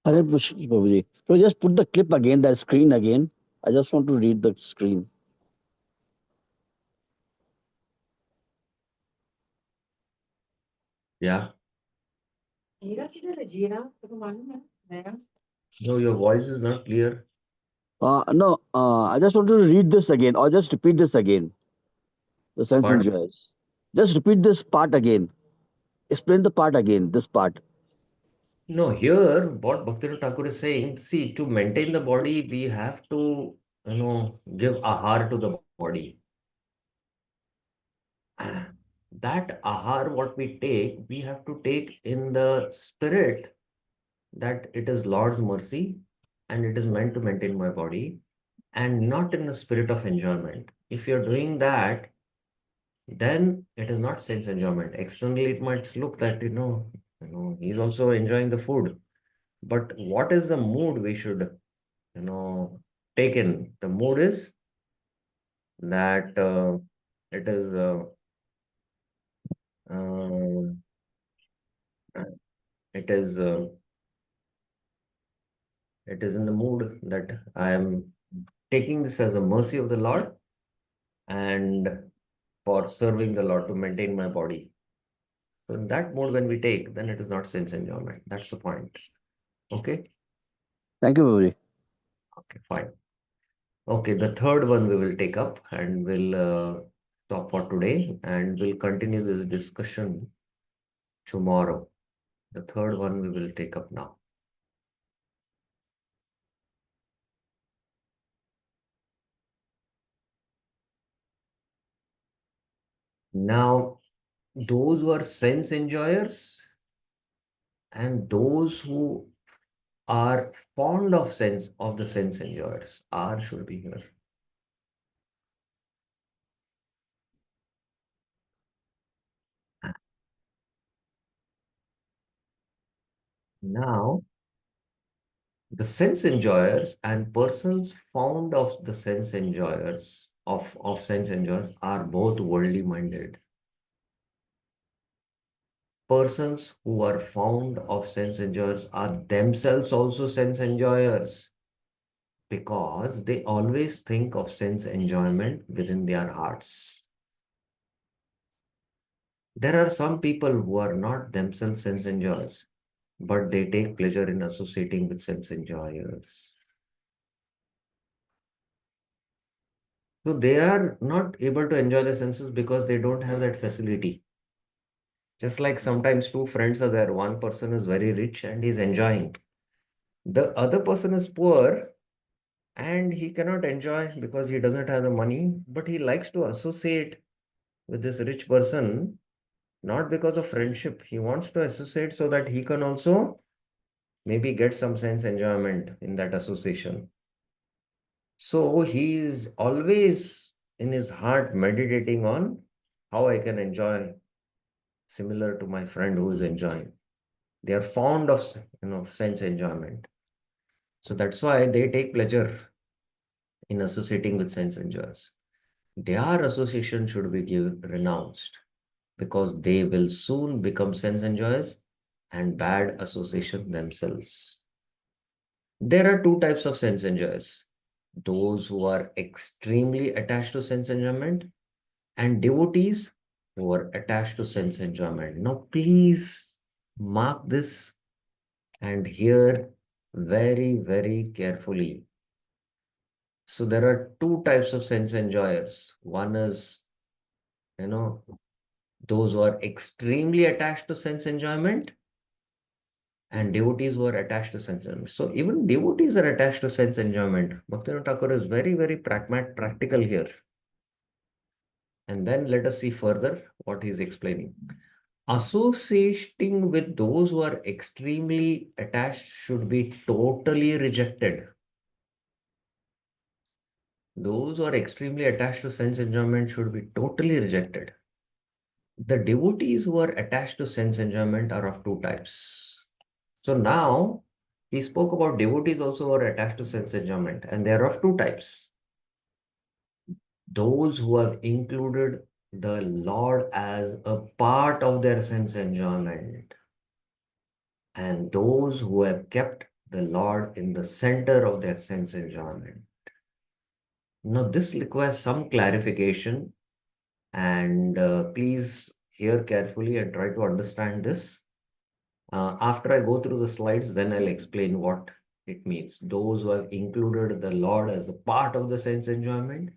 S3: Hare Krishna, Prabhuji. So just put the clip again, that screen again. I just want to read the screen.
S1: Yeah. No, your voice is not clear.
S3: No, I just want to read this again, or just repeat this again. The sense
S1: Pardon?
S3: enjoys. Just repeat this part again. Explain the part again. This part.
S1: No, here what Bhaktivinoda Thakur is saying, see, to maintain the body, we have to, give ahar to the body. That ahar, what we have to take in the spirit that it is Lord's mercy and it is meant to maintain my body, and not in the spirit of enjoyment. If you're doing that, then it is not sense enjoyment. Externally, it might look that, he's also enjoying the food. But what is the mood we should, take in? The mood is that it is uh, it is it is in the mood that I am taking this as a mercy of the Lord and for serving the Lord to maintain my body. So in that mode, when we take, then it is not sense enjoyment. That's the point. Okay.
S3: Thank you, Prabhuji.
S1: Okay, fine. Okay, the third one we will take up and we'll stop for today and we'll continue this discussion tomorrow. The third one we will take up now. Now, those who are sense enjoyers and those who are fond of sense of the sense enjoyers are should be here. Now, the sense enjoyers and persons fond of the sense enjoyers of sense enjoyers are both worldly minded. Persons who are fond of sense enjoyers are themselves also sense enjoyers because they always think of sense enjoyment within their hearts. There are some people who are not themselves sense enjoyers, but they take pleasure in associating with sense enjoyers. So they are not able to enjoy the senses because they don't have that facility. Just like sometimes two friends are there, one person is very rich and he's enjoying. The other person is poor and he cannot enjoy because he doesn't have the money, but he likes to associate with this rich person, not because of friendship. He wants to associate so that he can also maybe get some sense enjoyment in that association. So he is always in his heart meditating on how I can enjoy similar to my friend who is enjoying. They are fond of sense enjoyment. So that's why they take pleasure in associating with sense enjoyers. Their association should be renounced because they will soon become sense enjoyers and bad association themselves. There are two types of sense enjoyers: those who are extremely attached to sense enjoyment and devotees who are attached to sense enjoyment. Now, please mark this and hear very, very carefully. So there are two types of sense enjoyers. One is, you know, those who are extremely attached to sense enjoyment and devotees who are attached to sense enjoyment. So even devotees are attached to sense enjoyment. Bhaktivinoda Thakur is very, very practical here. And then let us see further what he is explaining. Associating with those who are extremely attached should be totally rejected. Those who are extremely attached to sense enjoyment should be totally rejected. The devotees who are attached to sense enjoyment are of two types. So now he spoke about devotees also who are attached to sense enjoyment, and they are of two types. Those who have included the Lord as a part of their sense enjoyment, and those who have kept the Lord in the center of their sense enjoyment. Now, this requires some clarification, and please hear carefully and try to understand this. After I go through the slides, then I'll explain what it means. Those who have included the Lord as a part of the sense enjoyment,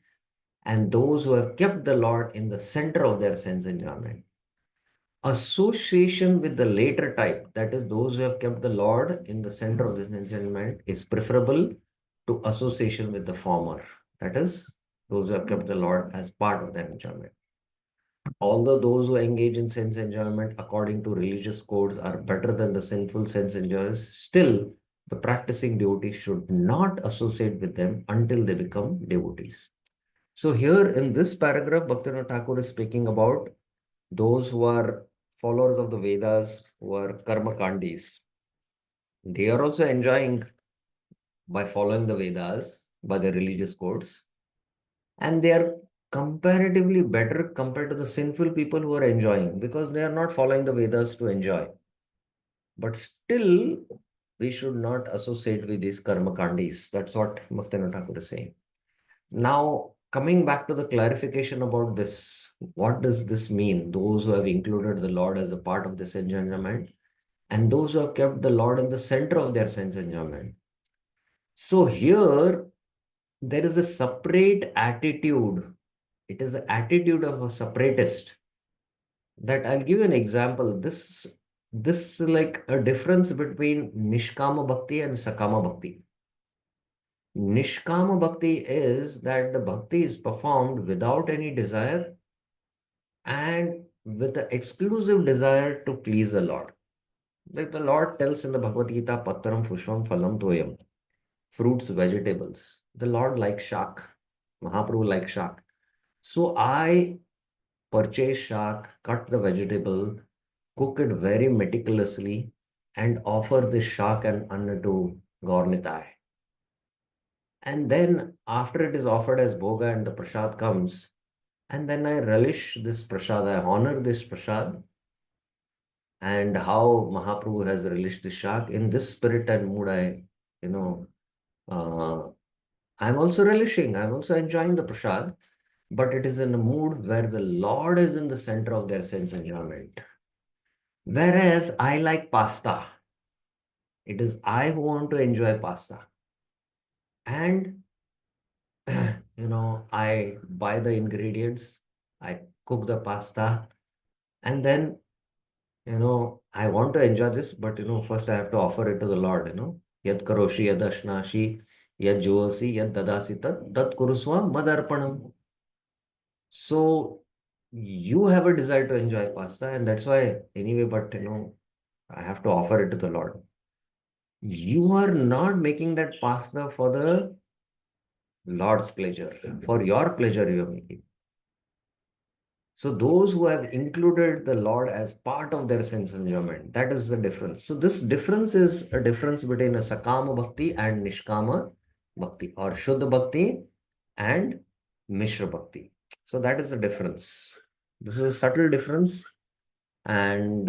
S1: and those who have kept the Lord in the center of their sense enjoyment. Association with the later type, that is, those who have kept the Lord in the center of this enjoyment, is preferable to association with the former. That is, those who have kept the Lord as part of their enjoyment. Although those who engage in sense enjoyment according to religious codes are better than the sinful sense enjoyers, still the practicing devotee should not associate with them until they become devotees. So here in this paragraph, Bhaktivinoda Thakur is speaking about those who are followers of the Vedas, who are karma kandis. They are also enjoying by following the Vedas, by the religious codes, and they are comparatively better compared to the sinful people who are enjoying because they are not following the Vedas to enjoy. But still, we should not associate with these karma kandis. That's what Bhaktivinoda Thakur is saying. Now, coming back to the clarification about this, what does this mean? Those who have included the Lord as a part of this enjoyment, and those who have kept the Lord in the center of their sense enjoyment. So here, there is a separate attitude. It is the attitude of a separatist. That I'll give you an example. This is like a difference between Nishkama Bhakti and Sakama Bhakti. Nishkama Bhakti is that the bhakti is performed without any desire and with the exclusive desire to please the Lord. Like the Lord tells in the Bhagavad Gita, Patram Pushpam Phalam Toyam, fruits, vegetables. The Lord likes shak. Mahaprabhu likes shak. So I purchase shak, cut the vegetable, cook it very meticulously, and offer this shak and anna to Gaurnitai. And then after it is offered as bhoga and the prasad comes, and then I relish this prasad, I honor this prasad, and how Mahaprabhu has relished the shak. In this spirit and mood, you know, uh, I'm also relishing, I'm also enjoying the prasad, but it is in a mood where the Lord is in the center of their sense enjoyment. Whereas I like pasta. It is I who want to enjoy pasta. And, I buy the ingredients, I cook the pasta, and then, I want to enjoy this, but, first I have to offer it to the Lord, Yad karoshi yad ashnashi yad joasi yad dadasi tat kurusva madarpanam. So you have a desire to enjoy pasta, and that's why anyway, but I have to offer it to the Lord. You are not making that pasta for the Lord's pleasure. For your pleasure, you are making. So those who have included the Lord as part of their sense enjoyment, that is the difference. So this difference is a difference between a Sakama Bhakti and Nishkama Bhakti, or Shuddha Bhakti and Mishra Bhakti. So that is the difference. This is a subtle difference, and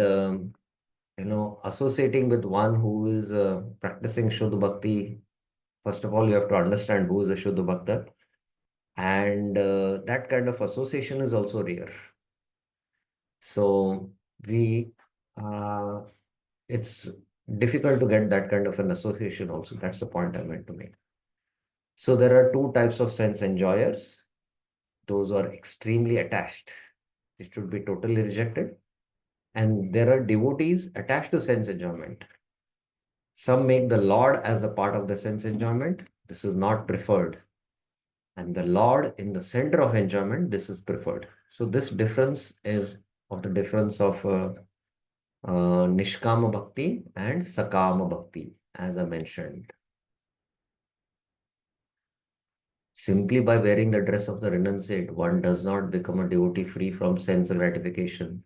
S1: associating with one who is practicing Shuddha Bhakti, first of all, you have to understand who is a Shuddha Bhakta, and that kind of association is also rare. So we, it's difficult to get that kind of an association also. That's the point I meant to make. So there are two types of sense enjoyers. Those who are extremely attached. This should be totally rejected. And there are devotees attached to sense enjoyment. Some make the Lord as a part of the sense enjoyment. This is not preferred. And the Lord in the center of enjoyment, this is preferred. So this difference is of the difference of Nishkama Bhakti and Sakama Bhakti, as I mentioned. Simply by wearing the dress of the renunciate, one does not become a devotee free from sense gratification,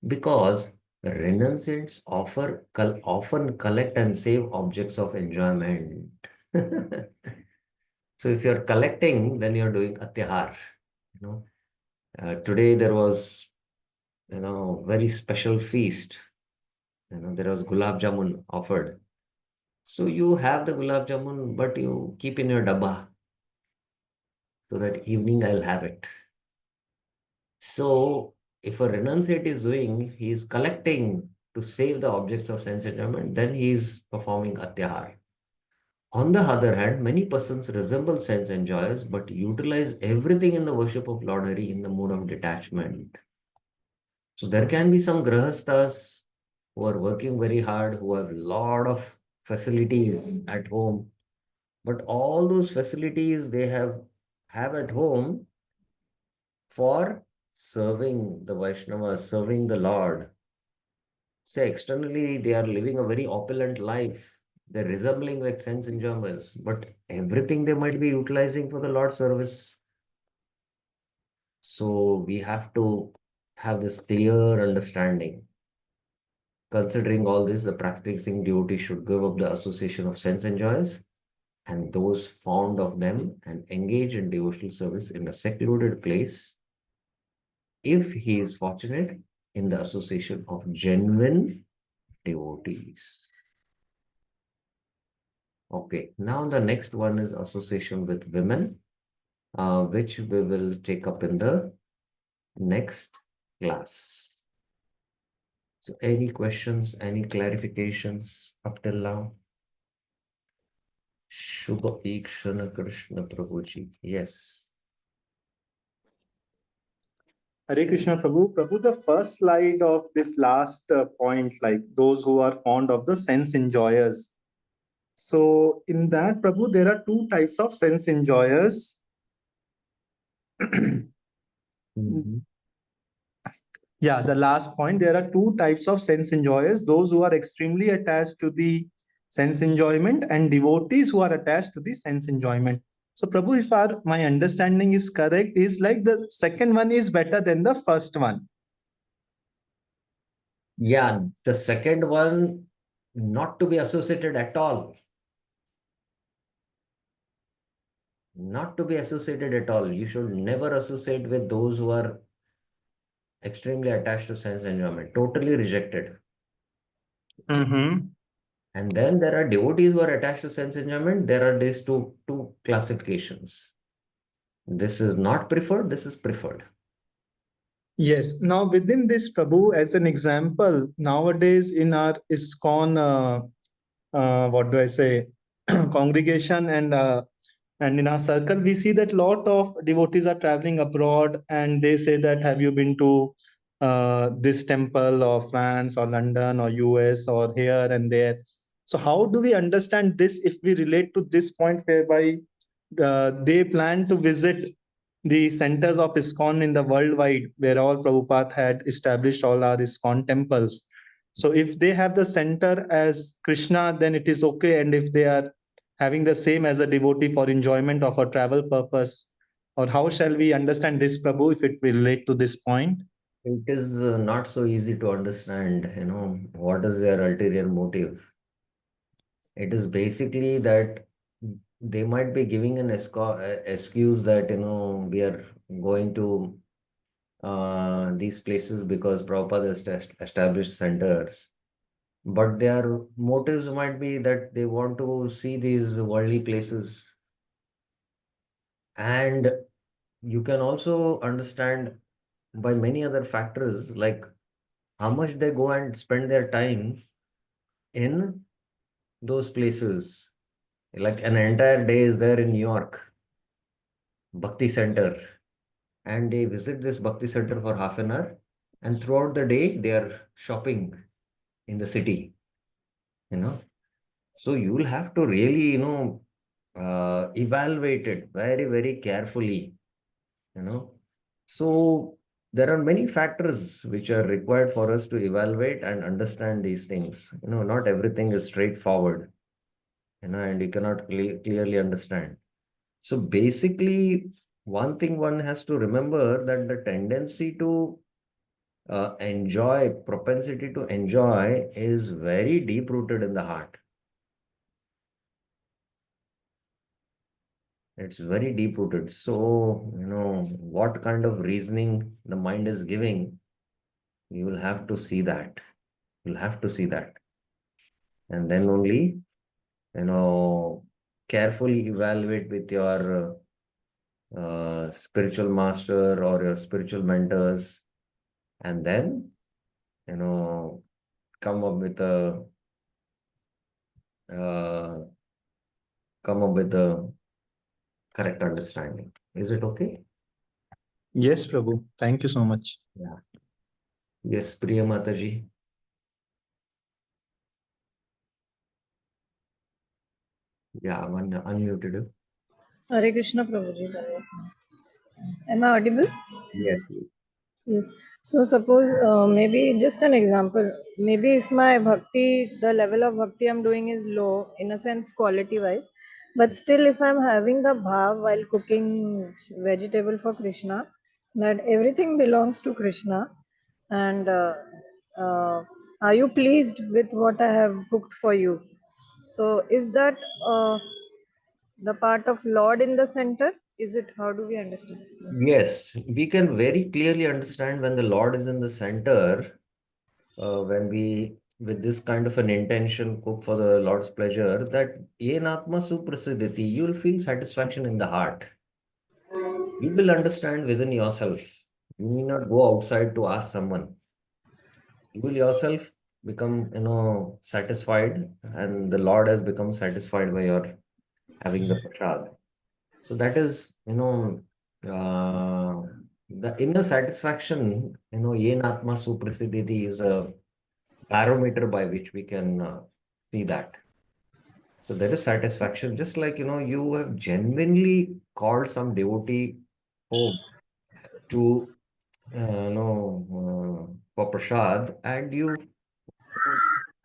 S1: because renunciates often collect and save objects of enjoyment. So if you're collecting, then you're doing atyahar. Today there was, very special feast. There was gulab jamun offered. So you have the gulab jamun, but you keep in your dabba, so that evening I'll have it. So if a renunciate is doing, he is collecting to save the objects of sense enjoyment, then he is performing atyahar. On the other hand, many persons resemble sense enjoyers, but utilize everything in the worship of Lord Hari in the mood of detachment. So there can be some grahasthas who are working very hard, who have a lot of facilities at home, but all those facilities they have at home for serving the Vaishnavas, serving the Lord. Say externally they are living a very opulent life. They're resembling like sense enjoyments, but everything they might be utilizing for the Lord's service. So we have to have this clear understanding. Considering all this, the practicing devotee should give up the association of sense enjoyers and those fond of them and engage in devotional service in a secluded place, if he is fortunate in the association of genuine devotees. Okay, now the next one is association with women, which we will take up in the next class. So any questions, any clarifications up till now? Shubha Ikshana Krishna Prabhuji. Yes.
S2: Hare Krishna Prabhu. Prabhu, the first slide of this last point, like those who are fond of the sense enjoyers. So in that, Prabhu, there are two types of sense enjoyers. Yeah, the last point, there are two types of sense enjoyers: those who are extremely attached to the sense enjoyment and devotees who are attached to the sense enjoyment. So Prabhu, if my understanding is correct, is like the second one is better than the first one.
S1: Yeah, the second one, not to be associated at all. Not to be associated at all. You should never associate with those who are extremely attached to sense enjoyment. Totally rejected. And then there are devotees who are attached to sense enjoyment. There are these two classifications. This is not preferred. This is preferred.
S2: Yes. Now, within this, Prabhu, as an example, nowadays in our ISKCON, what do I say, congregation and in our circle, we see that lot of devotees are traveling abroad, and they say that, have you been to this temple or France or London or US or here and there? So how do we understand this if we relate to this point whereby they plan to visit the centers of ISKCON in the worldwide, where all Prabhupada had established all our ISKCON temples. So if they have the center as Krishna, then it is okay. And if they are having the same as a devotee for enjoyment of a travel purpose, or how shall we understand this, Prabhu, if it will relate to this point?
S1: It is not so easy to understand, what is their ulterior motive. It is basically that they might be giving an excuse that, we are going to these places because Prabhupada has established centers. But their motives might be that they want to see these worldly places. And you can also understand by many other factors, like how much they go and spend their time in those places. Like an entire day is there in New York, Bhakti Center, and they visit this Bhakti Center for half an hour, and throughout the day they are shopping in the city, you know. So you will have to really, evaluate it very, very carefully, you know. So there are many factors which are required for us to evaluate and understand these things. Not everything is straightforward, and you cannot clearly understand. So basically, one thing one has to remember, that the tendency to propensity to enjoy is very deep rooted in the heart. It's very deep rooted. So, what kind of reasoning the mind is giving, you will have to see that. You'll have to see that. And then only, carefully evaluate with your spiritual master or your spiritual mentors, and then, you know, come up with a uh, come up with a correct understanding. Is it okay?
S2: Yes, Prabhu. Thank you so much.
S1: Yeah. Yes, Priya Mataji. Yeah, one unmuted.
S4: Hare Krishna Prabhuji. Am I audible?
S1: Yes.
S4: Yes. So suppose maybe just an example. Maybe if my bhakti, the level of bhakti I'm doing is low, in a sense quality wise, but still if I'm having the bhav while cooking vegetable for Krishna, that everything belongs to Krishna, and uh, are you pleased with what I have cooked for you? So is that the part of Lord in the center? Is it? How do we understand?
S1: Yes, we can very clearly understand when the Lord is in the center, when we, with this kind of an intention, cook for the Lord's pleasure, that yen atma suprasidhiti, you will feel satisfaction in the heart. You will understand within yourself. You need not go outside to ask someone. You will yourself become, satisfied, and the Lord has become satisfied by your having the prasad. So that is, the inner satisfaction, yen atma suprasidhiti is a barometer by which we can see that. So there is satisfaction, just like, you have genuinely called some devotee home to, for prasad, and you,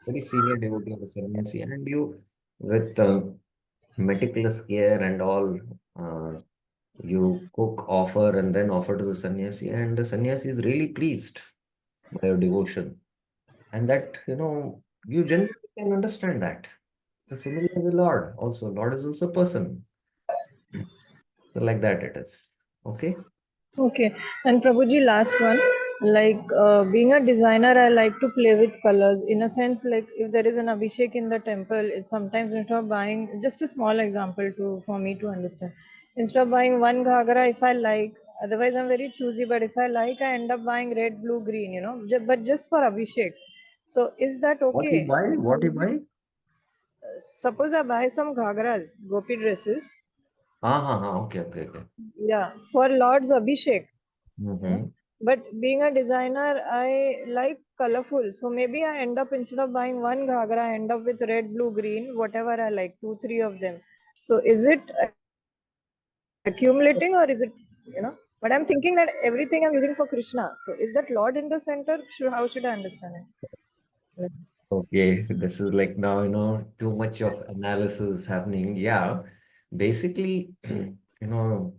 S1: very senior devotee of the sannyasi, and you, with meticulous care and all, uh, you cook, offer, and then offer to the sannyasi, and the sannyasi is really pleased by your devotion. And that, you generally can understand that. So similarly, the Lord also. Lord is also a person. So like that it is. Okay?
S4: Okay, and Prabhuji, last one. Like being a designer, I like to play with colors. In a sense, like if there is an abhishek in the temple, it's sometimes instead of buying, just a small example to for me to understand. Instead of buying one ghagra, if I like, otherwise I'm very choosy. But if I like, I end up buying red, blue, green. But just for abhishek. So is that
S1: What you
S4: okay?
S1: buy? What you buy?
S4: Suppose I buy some ghagras, gopi dresses.
S1: Ah, okay, okay, okay.
S4: Yeah, for Lord's abhishek.
S1: Mm-hmm.
S4: But being a designer, I like colorful. So maybe I end up, instead of buying one ghagra, I end up with red, blue, green, whatever I like, 2, 3 of them. So is it accumulating, or is it, but I'm thinking that everything I'm using for Krishna. So is that Lord in the center? How should I understand it?
S1: Okay, this is like now, too much of analysis happening. Yeah, basically, um,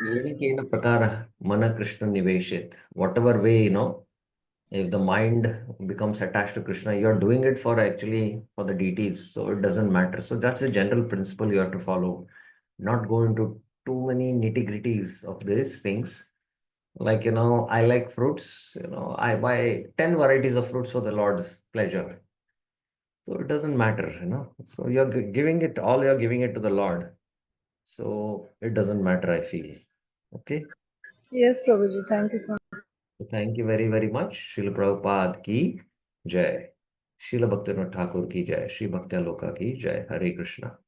S1: Yenakena prakara mana Krishna niveshit. Whatever way, if the mind becomes attached to Krishna, you're doing it for actually for the deities, so it doesn't matter. So that's a general principle you have to follow. Not go into too many nitty-gritties of these things. Like, I like fruits, I buy 10 varieties of fruits for the Lord's pleasure. So it doesn't matter, So you're giving it to the Lord. So it doesn't matter, I feel. Okay.
S4: Yes, Prabhuji. Thank you so much.
S1: Thank you very, very much. Srila Prabhupada ki jai. Srila Bhaktivinoda Thakur ki jai. Shri Bhaktyaloka ki jai. Hare Krishna.